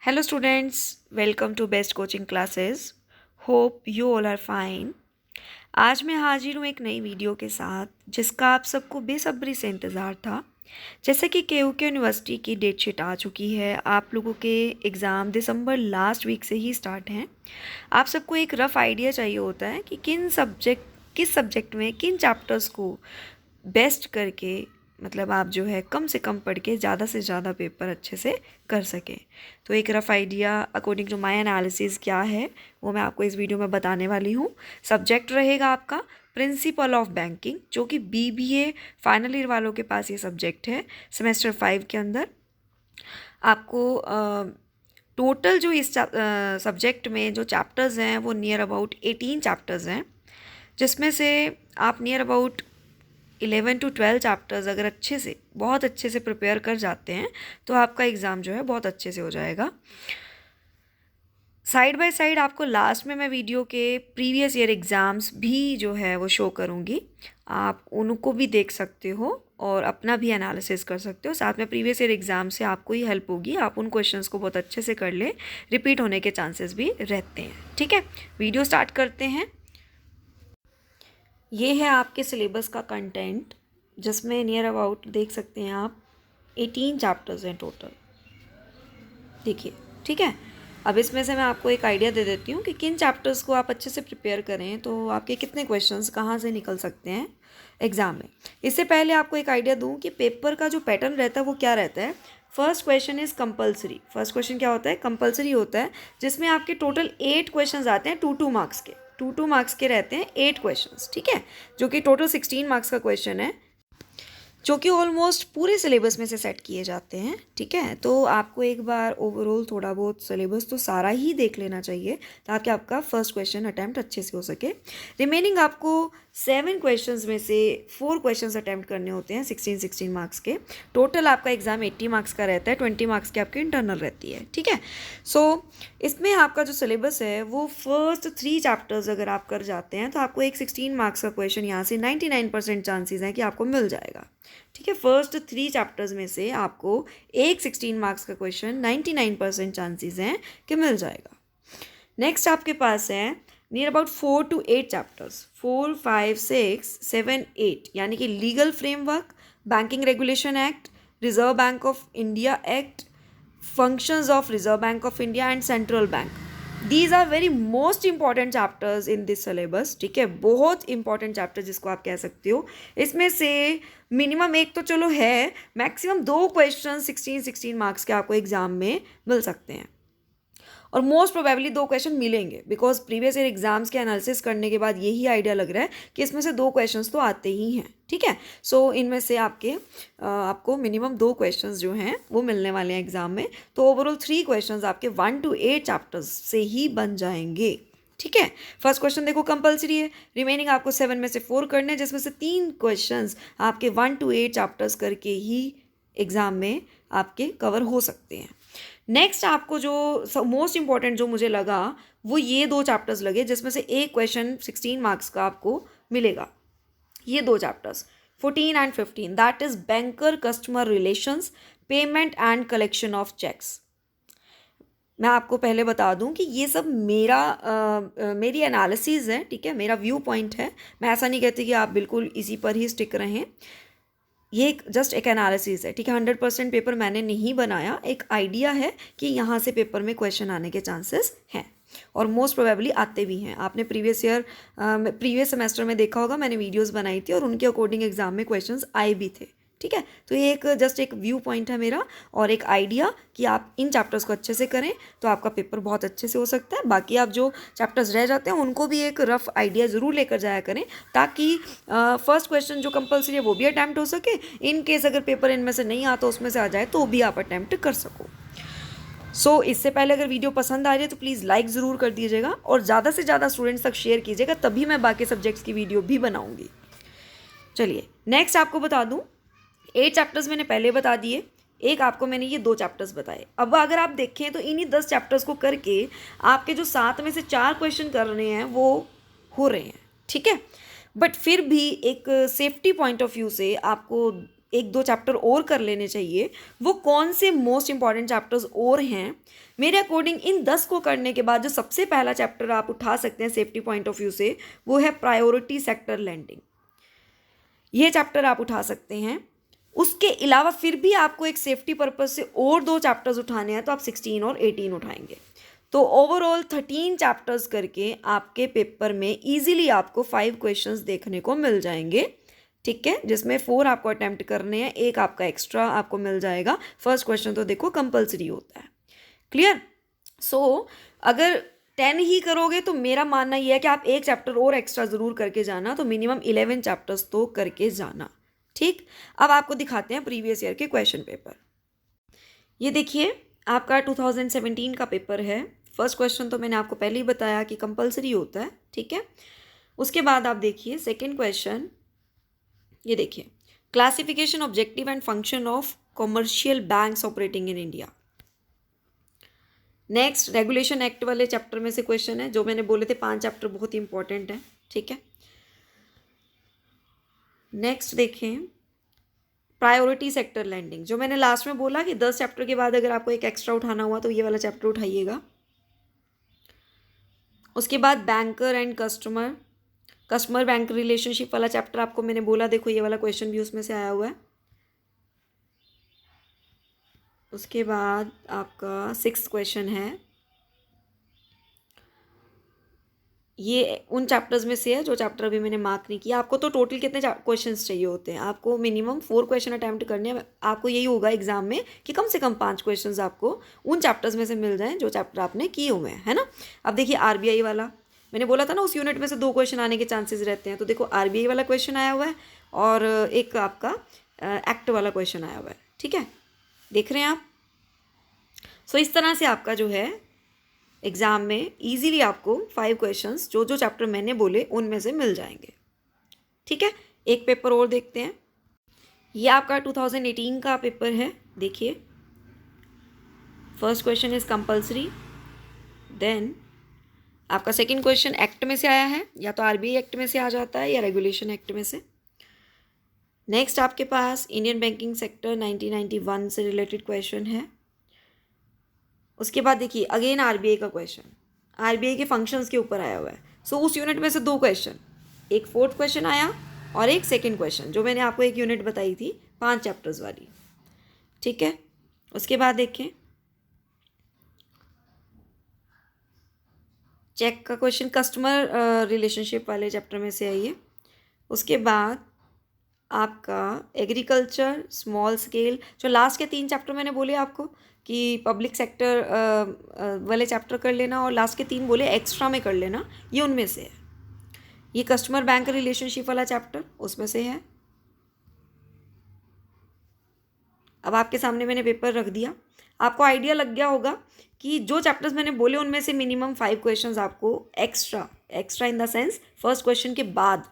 Hello students, welcome to Best Coaching Classes. Hope you all are fine. आज मैं हाजिर हूँ एक नई वीडियो के साथ जिसका आप सबको बेसब्री से इंतज़ार था। जैसे कि केयूके यूनिवर्सिटी की डेट शीट आ चुकी है, आप लोगों के एग्ज़ाम दिसंबर लास्ट वीक से ही स्टार्ट हैं। आप सबको एक रफ़ आइडिया चाहिए होता है कि किस सब्जेक्ट में किन चैप्टर्स को बेस्ट करके मतलब आप जो है कम से कम पढ़ के ज़्यादा से ज़्यादा पेपर अच्छे से कर सकें। तो एक rough idea according to my analysis क्या है वो मैं आपको इस वीडियो में बताने वाली हूँ। सब्जेक्ट रहेगा आपका प्रिंसिपल ऑफ बैंकिंग, जो कि बीबीए फाइनल ईयर वालों के पास ये सब्जेक्ट है सेमेस्टर 5 के अंदर। आपको टोटल जो इस सब्जेक्ट में जो चैप्टर्स हैं वो नियर अबाउट 18 चैप्टर्स हैं, जिसमें से आप नियर अबाउट 11 to 12 चैप्टर्स अगर बहुत अच्छे से प्रिपेयर कर जाते हैं तो आपका एग्ज़ाम जो है बहुत अच्छे से हो जाएगा। साइड बाय साइड आपको लास्ट में मैं वीडियो के प्रीवियस ईयर एग्ज़ाम्स भी जो है वो शो करूँगी, आप उनको भी देख सकते हो और अपना भी एनालिसिस कर सकते हो। साथ में प्रीवियस ईयर एग्ज़ाम से आपको ही हेल्प होगी, आप उन क्वेश्चंस को बहुत अच्छे से कर ले, रिपीट होने के चांसेस भी रहते हैं। ठीक है, वीडियो स्टार्ट करते हैं। ये है आपके सिलेबस का कंटेंट, जिसमें नियर अबाउट देख सकते हैं आप 18 चैप्टर्स हैं टोटल। देखिए, ठीक है। अब इसमें से मैं आपको एक आइडिया दे देती हूँ कि किन चैप्टर्स को आप अच्छे से प्रिपेयर करें तो आपके कितने क्वेश्चंस कहाँ से निकल सकते हैं एग्ज़ाम में। इससे पहले आपको एक आइडिया दूँ कि पेपर का जो पैटर्न रहता है वो क्या रहता है। First question is compulsory. First question क्या होता है? कंपलसरी होता है, जिसमें आपके टोटल 8 क्वेश्चंस आते हैं, 2 मार्क्स के। 2 मार्क्स के रहते हैं 8 क्वेश्चंस, ठीक है, जो कि टोटल 16 मार्क्स का क्वेश्चन है, जो कि ऑलमोस्ट पूरे सिलेबस में से सेट किए जाते हैं। ठीक है, तो आपको एक बार ओवरऑल थोड़ा बहुत सिलेबस तो सारा ही देख लेना चाहिए ताकि आपका फर्स्ट क्वेश्चन अटैम्प्ट अच्छे से हो सके। रिमेनिंग आपको 7 क्वेश्चंस में से 4 क्वेश्चंस अटैम्प्ट करने होते हैं 16 मार्क्स के। टोटल आपका एग्जाम 80 मार्क्स का रहता है, 20 मार्क्स की आपकी इंटरनल रहती है। ठीक है, सो इसमें आपका जो सिलेबस है वो फर्स्ट 3 चैप्टर्स अगर आप कर जाते हैं तो आपको एक 16 मार्क्स का क्वेश्चन यहाँ से 99% चांसेस हैं कि आपको मिल जाएगा। ठीक है, फर्स्ट 3 चैप्टर्स में से आपको एक 16 मार्क्स का क्वेश्चन 99% चांसेस हैं कि मिल जाएगा। नेक्स्ट आपके पास है नियर अबाउट 4 to 8 चैप्टर्स, 4, 5, 6, 7, 8, यानी कि legal framework, banking regulation act, Reserve Bank of India act, functions of Reserve Bank of India and central bank. These are very most important chapters in this syllabus. ठीक है, बहुत important chapter जिसको आप कह सकते हो। इसमें से मिनिमम एक तो चलो है, मैक्सिमम 2 क्वेश्चन 16 मार्क्स के आपको एग्जाम में मिल सकते हैं, और मोस्ट प्रोबेबली 2 क्वेश्चन मिलेंगे, बिकॉज प्रीवियस ईयर एग्जाम्स के एनालिसिस करने के बाद यही आइडिया लग रहा है कि इसमें से 2 क्वेश्चंस तो आते ही हैं। ठीक है, सो इनमें से आपको मिनिमम 2 क्वेश्चंस जो हैं वो मिलने वाले हैं एग्जाम में। तो ओवरऑल 3 क्वेश्चंस आपके 1 to 8 चैप्टर्स से ही बन जाएंगे। ठीक है, फर्स्ट क्वेश्चन देखो कंपलसरी है, रिमेनिंग आपको 7 में से 4 करने हैं, जिसमें से 3 क्वेश्चंस आपके 1 to 8 चैप्टर्स करके ही एग्जाम में आपके कवर हो सकते हैं। नेक्स्ट आपको जो मोस्ट इंपॉर्टेंट जो मुझे लगा वो ये 2 चैप्टर्स लगे, जिसमें से एक क्वेश्चन 16 मार्क्स का आपको मिलेगा। ये 2 chapters 14 and 15, that is banker customer relations, payment and collection of cheques. मैं आपको पहले बता दूं कि ये सब मेरी एनालिसिस है। ठीक है, मेरा व्यू पॉइंट है, मैं ऐसा नहीं कहती कि आप बिल्कुल इसी पर ही स्टिक रहें। ये जस्ट एक एनालिसिस है। ठीक है, 100% पेपर मैंने नहीं बनाया, एक आइडिया है कि यहाँ से पेपर में क्वेश्चन आने के चांसेस हैं और मोस्ट प्रोबेबली आते भी हैं। आपने प्रीवियस सेमेस्टर में देखा होगा, मैंने वीडियोस बनाई थी और उनके अकॉर्डिंग एग्जाम में क्वेश्चंस आए भी थे। ठीक है, तो ये जस्ट एक व्यू पॉइंट है मेरा और एक आइडिया कि आप इन चैप्टर्स को अच्छे से करें तो आपका पेपर बहुत अच्छे से हो सकता है। बाकी आप जो चैप्टर्स रह जाते हैं उनको भी एक रफ आइडिया ज़रूर लेकर जाया करें, ताकि फर्स्ट क्वेश्चन जो कंपलसरी है वो भी अटैम्प्ट हो सके। इन केस अगर पेपर इनमें से नहीं आता, उसमें से आ जाए, तो भी आप अटैम्प्ट कर सको। सो इससे पहले अगर वीडियो पसंद आ रही है तो प्लीज़ लाइक ज़रूर कर दीजिएगा और ज़्यादा से ज़्यादा स्टूडेंट्स तक शेयर कीजिएगा, तभी मैं बाकी सब्जेक्ट्स की वीडियो भी बनाऊंगी। चलिए नेक्स्ट आपको बता दूं, 8 चैप्टर्स मैंने पहले बता दिए, एक आपको मैंने ये 2 चैप्टर्स बताए। अब अगर आप देखें तो इन्हीं 10 चैप्टर्स को करके आपके जो 7 में से 4 क्वेश्चन कर रहे हैं वो हो रहे हैं। ठीक है, बट फिर भी एक सेफ्टी पॉइंट ऑफ व्यू से आपको एक दो चैप्टर और कर लेने चाहिए, वो कौन से मोस्ट इंपॉर्टेंट चैप्टर्स और हैं मेरे अकॉर्डिंग। इन 10 को करने के बाद जो सबसे पहला चैप्टर आप उठा सकते हैं सेफ्टी पॉइंट ऑफ व्यू से, वो है प्रायोरिटी सेक्टर लैंडिंग। ये चैप्टर आप उठा सकते हैं। उसके अलावा फिर भी आपको एक सेफ्टी पर्पज से और 2 चैप्टर्स उठाने हैं, तो आप 16 और 18 उठाएंगे। तो ओवरऑल 13 चैप्टर्स करके आपके पेपर में इजीली आपको 5 क्वेश्चंस देखने को मिल जाएंगे, ठीक है, जिसमें 4 आपको अटेम्प्ट करने हैं, एक आपका एक्स्ट्रा आपको मिल जाएगा। फर्स्ट क्वेश्चन तो देखो कंपलसरी होता है। क्लियर? सो अगर 10 ही करोगे तो मेरा मानना यह है कि आप एक चैप्टर और एक्स्ट्रा ज़रूर करके जाना, तो मिनिमम 11 चैप्टर्स तो करके जाना, ठीक। अब आपको दिखाते हैं प्रीवियस ईयर के क्वेश्चन पेपर। ये देखिए आपका 2017 का पेपर है। फर्स्ट क्वेश्चन तो मैंने आपको पहले ही बताया कि कंपलसरी होता है, ठीक है। उसके बाद आप देखिए सेकंड क्वेश्चन, ये देखिए classification objective and function of commercial banks operating in India. Next regulation act वाले चैप्टर में से क्वेश्चन है, जो मैंने बोले थे 5 चैप्टर बहुत ही इंपॉर्टेंट है, ठीक है। नेक्स्ट देखें प्रायोरिटी सेक्टर लैंडिंग, जो मैंने लास्ट में बोला कि 10 चैप्टर के बाद अगर आपको एक एक्स्ट्रा उठाना हुआ तो ये वाला चैप्टर उठाइएगा। उसके बाद banker and customer bank relationship वाला चैप्टर आपको मैंने बोला, देखो ये वाला क्वेश्चन भी उसमें से आया हुआ है। उसके बाद आपका 6th क्वेश्चन है, ये उन चैप्टर्स में से है जो चैप्टर अभी मैंने मार्क नहीं किया। आपको तो टोटल कितने क्वेश्चंस चाहिए होते हैं? आपको मिनिमम 4 क्वेश्चन अटैम्प्ट करने हैं। आपको यही होगा एग्जाम में कि कम से कम 5 क्वेश्चंस आपको उन चैप्टर्स में से मिल जाएं जो चैप्टर आपने किए हुए हैं, है ना। अब देखिए आरबीआई वाला, मैंने बोला था ना उस यूनिट में से 2 क्वेश्चन आने के चांसेस रहते हैं। तो देखो आरबीआई वाला क्वेश्चन आया हुआ है और एक आपका एक्ट वाला क्वेश्चन आया हुआ है, ठीक है, देख रहे हैं आप। सो इस तरह से आपका जो है एग्ज़ाम में इजीली आपको 5 क्वेश्चंस जो जो चैप्टर मैंने बोले उनमें से मिल जाएंगे, ठीक है। एक पेपर और देखते हैं, ये आपका 2018 का पेपर है। देखिए first question is compulsory, then आपका सेकंड क्वेश्चन एक्ट में से आया है, या तो आरबीआई एक्ट में से आ जाता है या रेगुलेशन एक्ट में से। नेक्स्ट आपके पास इंडियन बैंकिंग सेक्टर 1991 से रिलेटेड क्वेश्चन है। उसके बाद देखिए अगेन आरबीआई का क्वेश्चन, आरबीआई के फंक्शंस के ऊपर आया हुआ है। सो उस यूनिट में से 2 क्वेश्चन, एक 4th क्वेश्चन आया और एक सेकंड क्वेश्चन, जो मैंने आपको एक यूनिट बताई थी 5 चैप्टर्स वाली, ठीक है। उसके बाद देखें चेक का क्वेश्चन कस्टमर रिलेशनशिप वाले चैप्टर में से आई है। उसके बाद आपका एग्रीकल्चर स्मॉल स्केल, जो लास्ट के 3 चैप्टर मैंने बोले आपको कि पब्लिक सेक्टर वाले चैप्टर कर लेना, और लास्ट के 3 बोले एक्स्ट्रा में कर लेना, ये उनमें से है। ये कस्टमर बैंक रिलेशनशिप वाला चैप्टर उसमें से है। अब आपके सामने मैंने पेपर रख दिया, आपको आइडिया लग गया होगा कि जो चैप्टर्स मैंने बोले उनमें से मिनिमम 5 क्वेश्चंस आपको extra in the sense first question के बाद,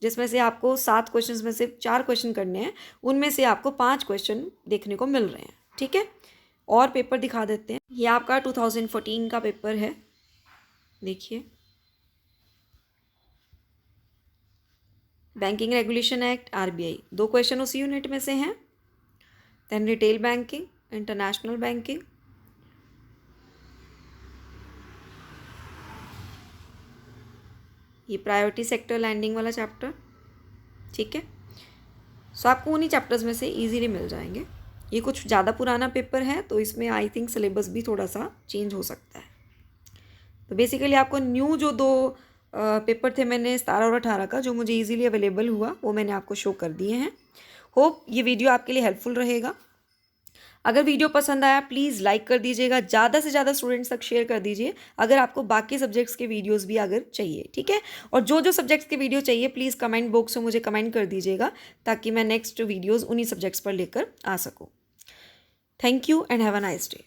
जिसमें से आपको 7 क्वेश्चंस में से 4 क्वेश्चन करने हैं, उनमें से आपको 5 क्वेश्चन देखने को मिल रहे हैं, ठीक है। और पेपर दिखा देते हैं, ये आपका 2014 का पेपर है। देखिए banking regulation act, RBI, 2 question उसी यूनिट में से हैं। Then retail banking, international banking, ये प्रायोरिटी सेक्टर लैंडिंग वाला चैप्टर, ठीक है। सो आपको उन्हीं चैप्टर्स में से इजीली मिल जाएंगे। ये कुछ ज़्यादा पुराना पेपर है तो इसमें आई थिंक सिलेबस भी थोड़ा सा चेंज हो सकता है। तो बेसिकली आपको न्यू जो 2 पेपर थे मैंने 17 और 18 का, जो मुझे इजीली अवेलेबल हुआ, वो मैंने आपको शो कर दिए हैं। होप ये वीडियो आपके लिए हेल्पफुल रहेगा। अगर वीडियो पसंद आया प्लीज़ लाइक कर दीजिएगा, ज़्यादा से ज़्यादा स्टूडेंट्स तक शेयर कर दीजिए अगर आपको बाकी सब्जेक्ट्स के वीडियोस भी अगर चाहिए, ठीक है। और जो जो सब्जेक्ट्स के वीडियो चाहिए प्लीज़ कमेंट बॉक्स में मुझे कमेंट कर दीजिएगा, ताकि मैं नेक्स्ट वीडियोज़ उन्हीं सब्जेक्ट्स पर लेकर आ सकूँ। Thank you and have a nice day.